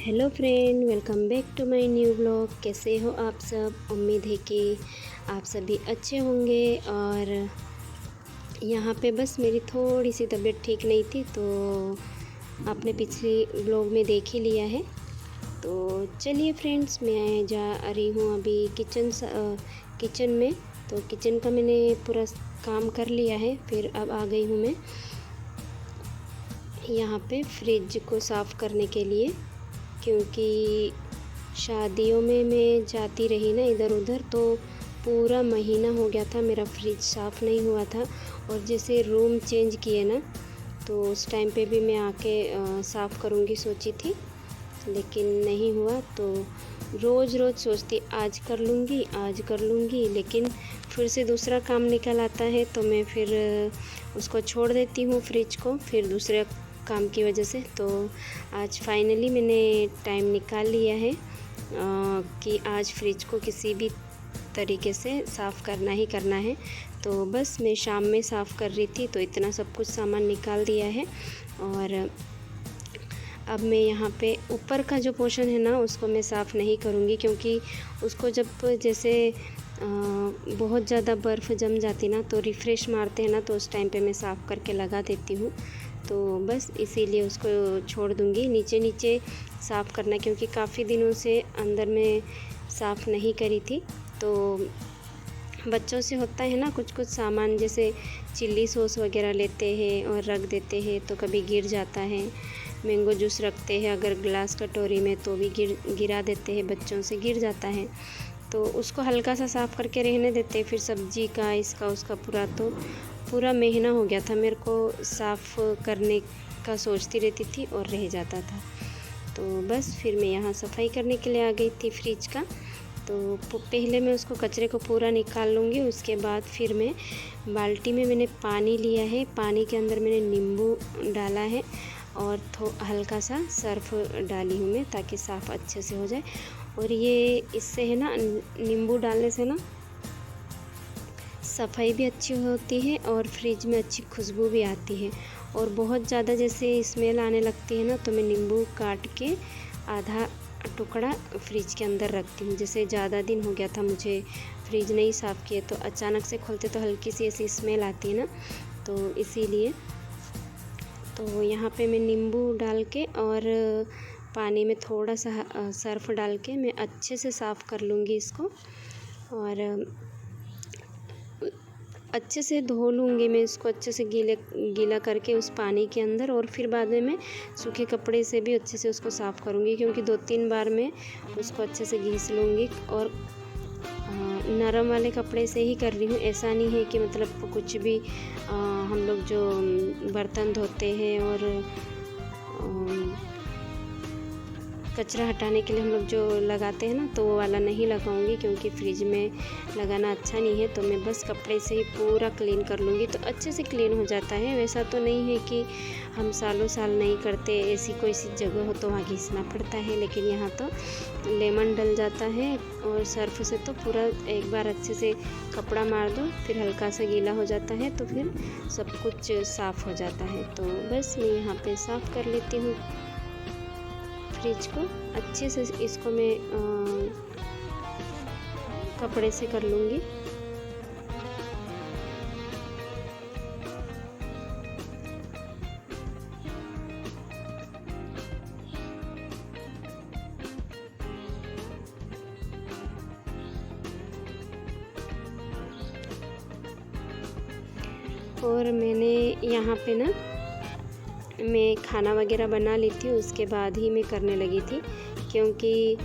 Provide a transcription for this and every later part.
Hello friend, welcome back to my new blog. कैसे हो आप सब? उम्मीद है कि आप सभी अच्छे होंगे। और यहाँ पे बस मेरी थोड़ी सी तबीयत ठीक नहीं थी, तो आपने पिछले ब्लॉग में देख ही लिया है। तो चलिए फ्रेंड्स, मैं जा रही हूँ अभी किचन में। तो किचन का मैंने पूरा काम कर लिया है। फिर अब आ गई हूँ मैं यहाँ पे फ्रिज को साफ़ करने के लिए, क्योंकि शादियों में मैं जाती रही ना इधर उधर, तो पूरा महीना हो गया था मेरा फ्रिज साफ़ नहीं हुआ था। और जैसे रूम चेंज किए ना, तो उस टाइम पे भी मैं आके साफ़ करूँगी सोची थी, लेकिन नहीं हुआ। तो रोज़ रोज़ सोचती आज कर लूँगी, लेकिन फिर से दूसरा काम निकल आता है, तो मैं फिर उसको छोड़ देती हूँ फ्रिज को, फिर दूसरे काम की वजह से। तो आज फाइनली मैंने टाइम निकाल लिया है कि आज फ्रिज को किसी भी तरीके से साफ़ करना ही करना है। तो बस मैं शाम में साफ़ कर रही थी, तो इतना सब कुछ सामान निकाल दिया है। और अब मैं यहाँ पे ऊपर का जो पोर्शन है ना, उसको मैं साफ़ नहीं करूँगी, क्योंकि उसको जब जैसे बहुत ज़्यादा बर्फ़ जम जाती ना, तो रिफ़्रेश मारते हैं ना, तो उस टाइम पे मैं साफ़ करके लगा देती हूँ। तो बस इसीलिए उसको छोड़ दूँगी। नीचे नीचे साफ़ करना, क्योंकि काफ़ी दिनों से अंदर में साफ़ नहीं करी थी। तो बच्चों से होता है ना, कुछ कुछ सामान जैसे चिल्ली सॉस वगैरह लेते हैं और रख देते हैं, तो कभी गिर जाता है। मैंगो जूस रखते हैं अगर ग्लास कटोरी में, तो भी गिरा देते हैं, बच्चों से गिर जाता है। तो उसको हल्का सा साफ़ करके रहने देते हैं। फिर सब्ज़ी का इसका उसका पूरा महीना हो गया था मेरे को साफ़ करने का, सोचती रहती थी और रह जाता था। तो बस फिर मैं यहाँ सफाई करने के लिए आ गई थी फ्रिज का। तो पहले मैं उसको कचरे को पूरा निकाल लूँगी, उसके बाद फिर मैं बाल्टी में मैंने पानी लिया है, पानी के अंदर मैंने नींबू डाला है और हल्का सा सर्फ डाली हूँ मैं, ताकि साफ़ अच्छे से हो जाए। और ये इससे है ना, नींबू डालने से ना सफाई भी अच्छी होती है और फ्रिज में अच्छी खुशबू भी आती है। और बहुत ज़्यादा जैसे स्मेल आने लगती है ना, तो मैं नींबू काट के आधा टुकड़ा फ्रिज के अंदर रखती हूँ। जैसे ज़्यादा दिन हो गया था मुझे फ्रिज नहीं साफ़ किए, तो अचानक से खोलते तो हल्की सी ऐसी स्मेल आती है ना, तो इसीलिए। तो यहाँ पे मैं नींबू डाल के और पानी में थोड़ा सा सर्फ़ डाल के मैं अच्छे से साफ़ कर लूँगी इसको। और अच्छे से धो लूँगी मैं इसको, अच्छे से गीला करके उस पानी के अंदर। और फिर बाद में मैं सूखे कपड़े से भी अच्छे से उसको साफ़ करूँगी, क्योंकि 2-3 बार मैं उसको अच्छे से घिस लूँगी। और नरम वाले कपड़े से ही कर रही हूँ, ऐसा नहीं है कि मतलब कुछ भी हम लोग जो बर्तन धोते हैं और कचरा हटाने के लिए हम लोग जो लगाते हैं ना, तो वो वाला नहीं लगाऊंगी, क्योंकि फ्रिज में लगाना अच्छा नहीं है। तो मैं बस कपड़े से ही पूरा क्लीन कर लूँगी, तो अच्छे से क्लीन हो जाता है। वैसा तो नहीं है कि हम सालों साल नहीं करते, ऐसी कोई सी जगह हो तो वहाँ घिसना पड़ता है, लेकिन यहाँ तो लेमन डल जाता है और सर्फ से तो पूरा एक बार अच्छे से कपड़ा मार दो, फिर हल्का सा गीला हो जाता है, तो फिर सब कुछ साफ़ हो जाता है। तो बस मैं यहाँ पे साफ़ कर लेती हूँ फ्रिज को अच्छे से। इसको मैं कपड़े से कर लूँगी। और मैंने यहाँ पे ना, मैं खाना वगैरह बना ली थी, उसके बाद ही मैं करने लगी थी, क्योंकि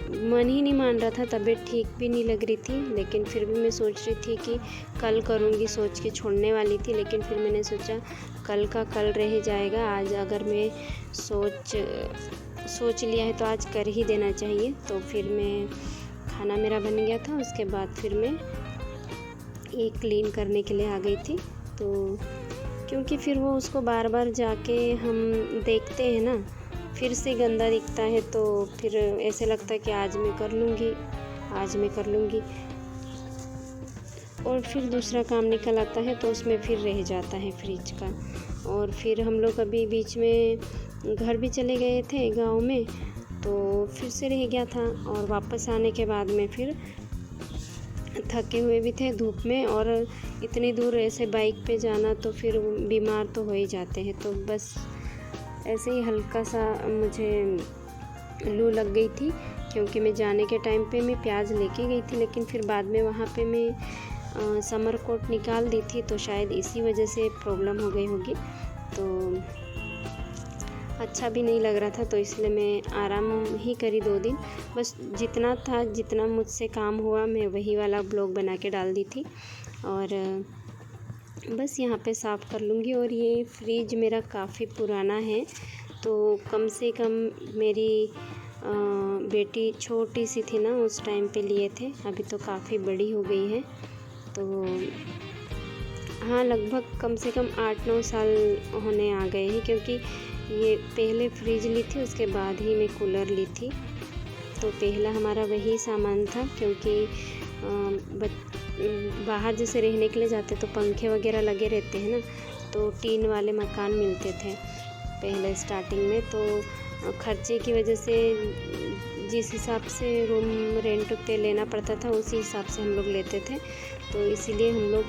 मन ही नहीं मान रहा था, तबीयत ठीक भी नहीं लग रही थी। लेकिन फिर भी मैं सोच रही थी कि कल करूँगी, सोच के छोड़ने वाली थी, लेकिन फिर मैंने सोचा कल का कल रह जाएगा। आज अगर मैं सोच लिया है तो आज कर ही देना चाहिए। तो फिर मैं खाना मेरा बन गया था, उसके बाद फिर मैं ये क्लीन करने के लिए आ गई थी। तो क्योंकि फिर वो उसको बार बार जाके हम देखते हैं ना, फिर से गंदा दिखता है, तो फिर ऐसे लगता है कि आज मैं कर लूँगी, और फिर दूसरा काम निकल आता है, तो उसमें फिर रह जाता है फ्रिज का। और फिर हम लोग अभी बीच में घर भी चले गए थे गांव में, तो फिर से रह गया था। और वापस आने के बाद में फिर थके हुए भी थे धूप में, और इतनी दूर ऐसे बाइक पे जाना तो फिर बीमार तो हो ही जाते हैं। तो बस ऐसे ही हल्का सा मुझे लू लग गई थी, क्योंकि मैं जाने के टाइम पे मैं प्याज लेके गई थी, लेकिन फिर बाद में वहाँ पे मैं समर कोट निकाल दी थी, तो शायद इसी वजह से प्रॉब्लम हो गई होगी। तो अच्छा भी नहीं लग रहा था, तो इसलिए मैं आराम ही करी 2 दिन। बस जितना था, जितना मुझसे काम हुआ, मैं वही वाला ब्लॉग बना के डाल दी थी। और बस यहाँ पे साफ़ कर लूँगी। और ये फ्रिज मेरा काफ़ी पुराना है, तो कम से कम मेरी बेटी छोटी सी थी ना, उस टाइम पे लिए थे। अभी तो काफ़ी बड़ी हो गई है, तो हाँ लगभग कम से कम 8-9 साल होने आ गए हैं, क्योंकि ये पहले फ्रिज ली थी, उसके बाद ही मैं कूलर ली थी। तो पहला हमारा वही सामान था, क्योंकि बाहर जैसे रहने के लिए जाते तो पंखे वगैरह लगे रहते हैं ना, तो टीन वाले मकान मिलते थे पहले स्टार्टिंग में। तो खर्चे की वजह से जिस हिसाब से रूम रेंट पे लेना पड़ता था, उसी हिसाब से हम लोग लेते थे। तो इसीलिए हम लोग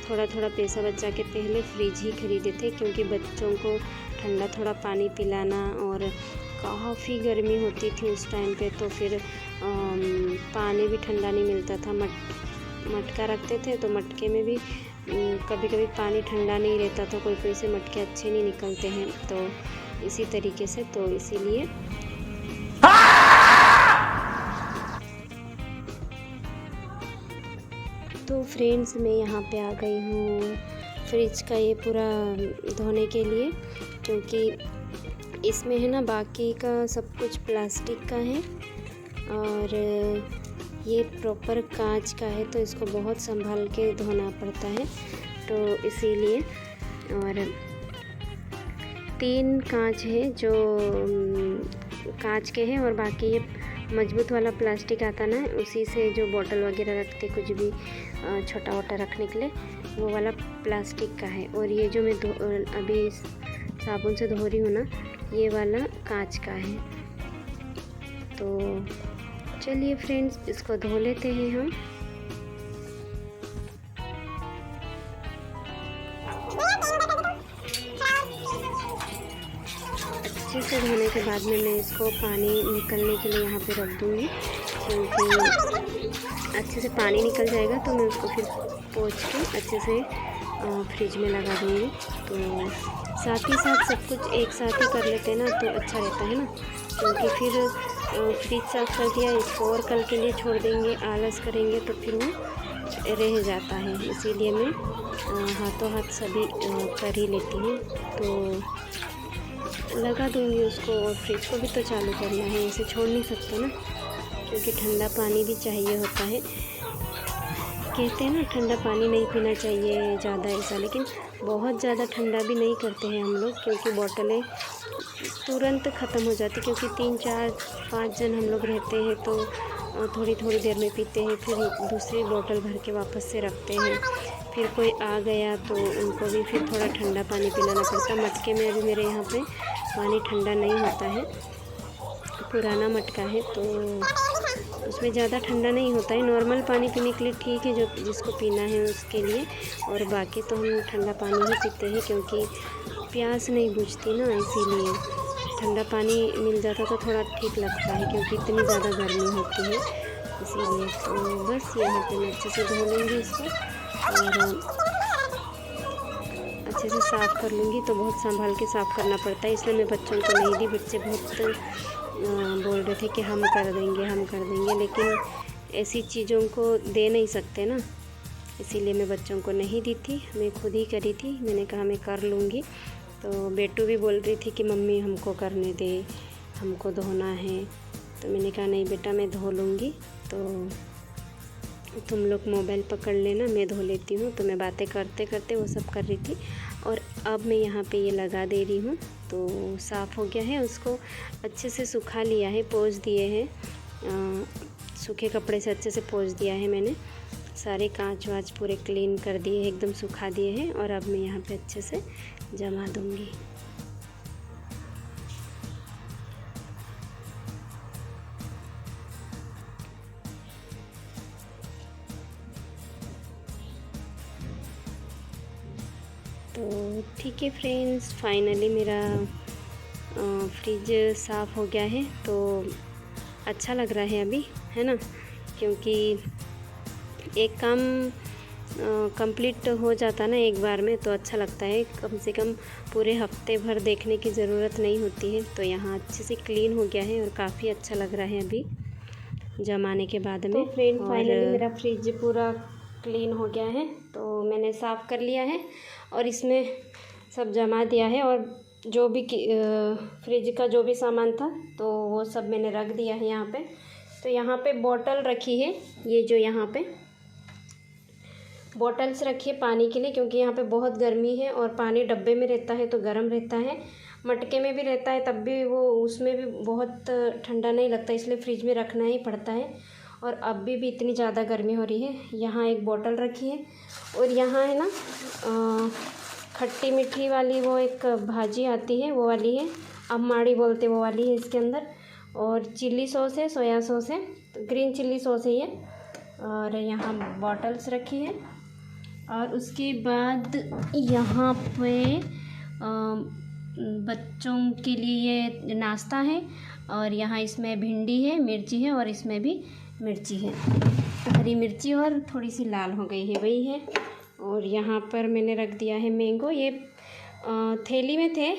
थोड़ा थोड़ा पैसा बचा के पहले फ्रिज ही खरीदे थे, क्योंकि बच्चों को ठंडा थोड़ा पानी पिलाना, और काफ़ी गर्मी होती थी उस टाइम पे, तो फिर पानी भी ठंडा नहीं मिलता था। मटका रखते थे, तो मटके में भी कभी कभी पानी ठंडा नहीं रहता था, कोई से मटके अच्छे नहीं निकलते हैं, तो इसी तरीके से, तो इसीलिए तो फ्रेंड्स मैं यहाँ पे आ गई हूँ फ्रिज का ये पूरा धोने के लिए, क्योंकि इसमें है ना बाकी का सब कुछ प्लास्टिक का है, और ये प्रॉपर कांच का है, तो इसको बहुत संभाल के धोना पड़ता है, तो इसीलिए। और 3 कांच है जो कांच के हैं, और बाकी ये मजबूत वाला प्लास्टिक आता ना, उसी से जो बोतल वगैरह रखते कुछ भी छोटा वोटा रखने के लिए, वो वाला प्लास्टिक का है। और ये जो मैं अभी साबुन से धो रही हूँ ना, ये वाला कांच का है। तो चलिए फ्रेंड्स, इसको धो लेते हैं हम। अच्छे से धोने के बाद में मैं इसको पानी निकलने के लिए यहाँ पे रख दूँगी, क्योंकि अच्छे से पानी निकल जाएगा तो मैं उसको फिर पोंछ के अच्छे से फ्रिज में लगा दूँगी। तो साथ ही साथ सब कुछ एक साथ ही कर लेते हैं ना, तो अच्छा रहता है ना, क्योंकि फिर फ्रिज साफ कर दिया, इसको और कल के लिए छोड़ देंगे, आलस करेंगे तो फिर वो रह जाता है। इसीलिए मैं हाथों हाथ सभी कर ही लेती हूँ। तो लगा दूँगी उसको, और फ्रिज को भी तो चालू करना है, इसे छोड़ नहीं सकते ना, क्योंकि ठंडा पानी भी चाहिए होता है। कहते हैं ना ठंडा पानी नहीं पीना चाहिए ज़्यादा ऐसा, लेकिन बहुत ज़्यादा ठंडा भी नहीं करते हैं हम लोग, क्योंकि बोतलें तुरंत ख़त्म हो जाती, क्योंकि 3-4-5 जन हम लोग रहते हैं, तो थोड़ी थोड़ी देर में पीते हैं, फिर दूसरी बोतल भर के वापस से रखते हैं। फिर कोई आ गया तो उनको भी फिर थोड़ा ठंडा पानी पिलाना पड़ता है। मटके में अभी मेरे यहाँ पे पानी ठंडा नहीं होता है, पुराना मटका है, तो उसमें ज़्यादा ठंडा नहीं होता है। नॉर्मल पानी पीने के लिए ठीक है, जो जिसको पीना है उसके लिए, और बाकी तो हम ठंडा पानी ही पीते हैं, क्योंकि प्यास नहीं बुझती ना, इसीलिए ठंडा पानी मिल जाता तो थोड़ा ठीक लगता है, क्योंकि इतनी ज़्यादा गर्मी होती है इसीलिए। तो बस यहाँ पे मैं अच्छे से धो लूँगी इसको, और अच्छे से साफ़ कर लूँगी। तो बहुत संभाल के साफ़ करना पड़ता है, इसलिए मैं बच्चों को नहीं दी। बच्चे बहुत बोल रहे थे कि हम कर देंगे, लेकिन ऐसी चीज़ों को दे नहीं सकते ना, इसीलिए मैं बच्चों को नहीं दी थी, मैं खुद ही करी थी। मैंने कहा मैं कर लूँगी। तो बेटू भी बोल रही थी कि मम्मी हमको करने दे, हमको धोना है, तो मैंने कहा नहीं बेटा मैं धो लूँगी, तो तुम लोग मोबाइल पकड़ लेना, मैं धो लेती हूँ। तो मैं बातें करते करते वो सब कर रही थी, और अब मैं यहाँ पे ये लगा दे रही हूँ। तो साफ़ हो गया है, उसको अच्छे से सुखा लिया है, पोंछ दिए हैं, सूखे कपड़े से अच्छे से पोंछ दिया है मैंने। सारे कांच वाँच पूरे क्लीन कर दिए, एकदम सुखा दिए हैं, और अब मैं यहाँ पे अच्छे से जमा दूँगी। तो ठीक है फ्रेंड्स, फाइनली मेरा फ्रिज साफ़ हो गया है। तो अच्छा लग रहा है अभी, है ना, क्योंकि एक काम कंप्लीट हो जाता ना एक बार में तो अच्छा लगता है। कम से कम पूरे हफ्ते भर देखने की ज़रूरत नहीं होती है। तो यहाँ अच्छे से क्लीन हो गया है और काफ़ी अच्छा लग रहा है अभी जमाने के बाद में। तो फ्रेंड फाइनली मेरा फ्रिज पूरा क्लीन हो गया है। तो मैंने साफ़ कर लिया है और इसमें सब जमा दिया है, और जो भी फ्रिज का जो भी सामान था तो वो सब मैंने रख दिया है यहाँ पे। तो यहाँ पे बॉटल रखी है, ये जो यहाँ पे बॉटल्स रखी है पानी के लिए, क्योंकि यहाँ पे बहुत गर्मी है और पानी डब्बे में रहता है तो गर्म रहता है, मटके में भी रहता है तब भी वो उसमें भी बहुत ठंडा नहीं लगता, इसलिए फ्रिज में रखना ही पड़ता है। और अभी भी इतनी ज़्यादा गर्मी हो रही है। यहाँ एक बॉटल रखी है और यहाँ है ना खट्टी मीठी वाली वो एक भाजी आती है, वो वाली है, अम्माड़ी बोलते वो वाली है इसके अंदर। और चिल्ली सॉस है, सोया सॉस है, ग्रीन चिल्ली सॉस है ये। और यहाँ बॉटल्स रखी है। और उसके बाद यहाँ पे बच्चों के लिए ये नाश्ता है। और यहाँ इसमें भिंडी है, मिर्ची है, और इसमें भी मिर्ची है, हरी मिर्ची, और थोड़ी सी लाल हो गई है वही है। और यहाँ पर मैंने रख दिया है मैंगो। ये थैली में थे,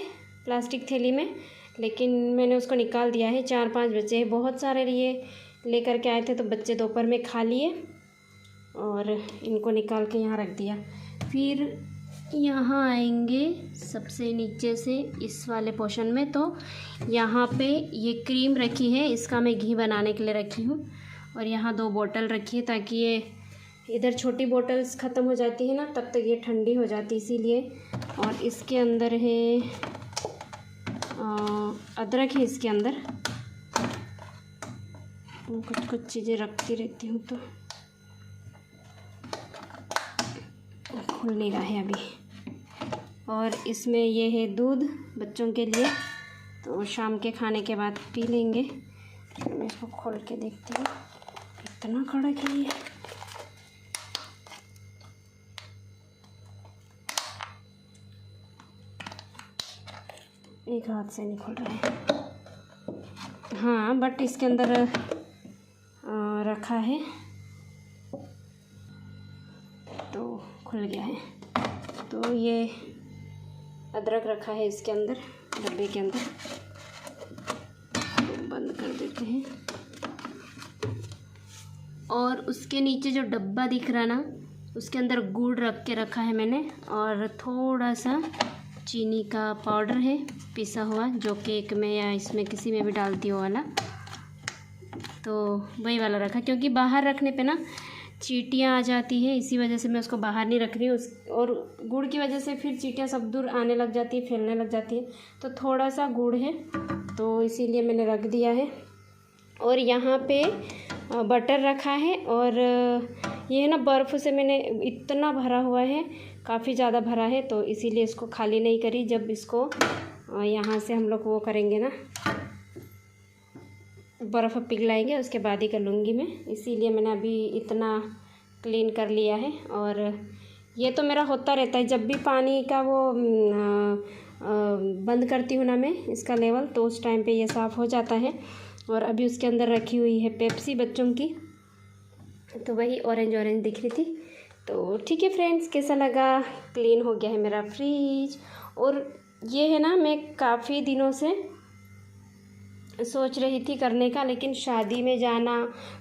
प्लास्टिक थैली में, लेकिन मैंने उसको निकाल दिया है। 4-5 बच्चे हैं, बहुत सारे लिए लेकर के आए थे तो बच्चे दोपहर में खा लिए और इनको निकाल के यहाँ रख दिया। फिर यहाँ आएंगे सबसे नीचे से इस वाले पोर्शन में, तो यहाँ पे ये क्रीम रखी है, इसका मैं घी बनाने के लिए रखी हूँ। और यहाँ 2 बोतल रखी है ताकि ये इधर छोटी बोतल्स ख़त्म हो जाती है ना, तब तक ये ठंडी हो जाती इसीलिए। और इसके अंदर है अदरक है इसके अंदर। कुछ चीज़ें रखती रहती हूँ तो खुल नहीं रहा है अभी। और इसमें ये है दूध बच्चों के लिए, तो शाम के खाने के बाद पी लेंगे। मैं इसको खोल के देखती हूँ, इतना कड़क है ये। एक हाथ से नहीं खुल रहा है। हाँ, बट इसके अंदर रखा है तो खुल गया है। तो ये अदरक रखा है इसके अंदर, डब्बे के अंदर, तो बंद कर देते हैं। और उसके नीचे जो डब्बा दिख रहा ना, उसके अंदर गुड़ रख के रखा है मैंने, और थोड़ा सा चीनी का पाउडर है पिसा हुआ, जो केक में या इसमें किसी में भी डालती हो वाला, तो वही वाला रखा, क्योंकि बाहर रखने पे ना चींटियाँ आ जाती है, इसी वजह से मैं उसको बाहर नहीं रख रही हूँ। और गुड़ की वजह से फिर चींटियाँ सब दूर आने लग जाती है, फैलने लग जाती है, तो थोड़ा सा गुड़ है तो इसीलिए मैंने रख दिया है। और यहाँ पे बटर रखा है, और ये है ना बर्फ़ से मैंने इतना भरा हुआ है, काफ़ी ज़्यादा भरा है, तो इसीलिए इसको खाली नहीं करी। जब इसको यहाँ से हम लोग वो करेंगे ना, बर्फ़ पिघलाएंगे, उसके बाद ही कर लूँगी मैं, इसीलिए मैंने अभी इतना क्लीन कर लिया है। और ये तो मेरा होता रहता है, जब भी पानी का वो बंद करती हूँ ना मैं इसका लेवल, तो उस टाइम पे ये साफ़ हो जाता है। और अभी उसके अंदर रखी हुई है पेप्सी बच्चों की, तो वही ऑरेंज दिख रही थी। तो ठीक है फ्रेंड्स, कैसा लगा? क्लीन हो गया है मेरा फ्रिज। और ये है ना, मैं काफ़ी दिनों से सोच रही थी करने का, लेकिन शादी में जाना,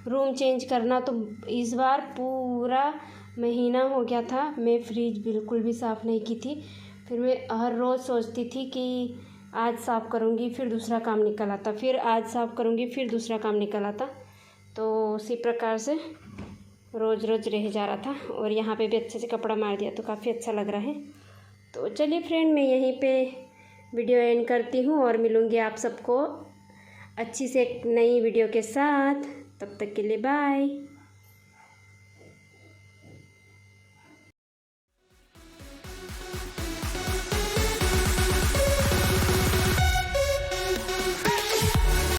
रूम चेंज करना, तो इस बार पूरा महीना हो गया था मैं फ्रिज बिल्कुल भी साफ़ नहीं की थी। फिर मैं हर रोज़ सोचती थी कि आज साफ़ करूँगी, फिर दूसरा काम निकल आता, फिर आज साफ़ करूँगी, फिर दूसरा काम निकल आता। तो उसी प्रकार से रोज़ रह जा रहा था। और यहाँ पे भी अच्छे से कपड़ा मार दिया तो काफ़ी अच्छा लग रहा है। तो चलिए फ्रेंड, मैं यहीं पे वीडियो एंड करती हूँ और मिलूँगी आप सबको अच्छी से एक नई वीडियो के साथ। तब तक के लिए बाय।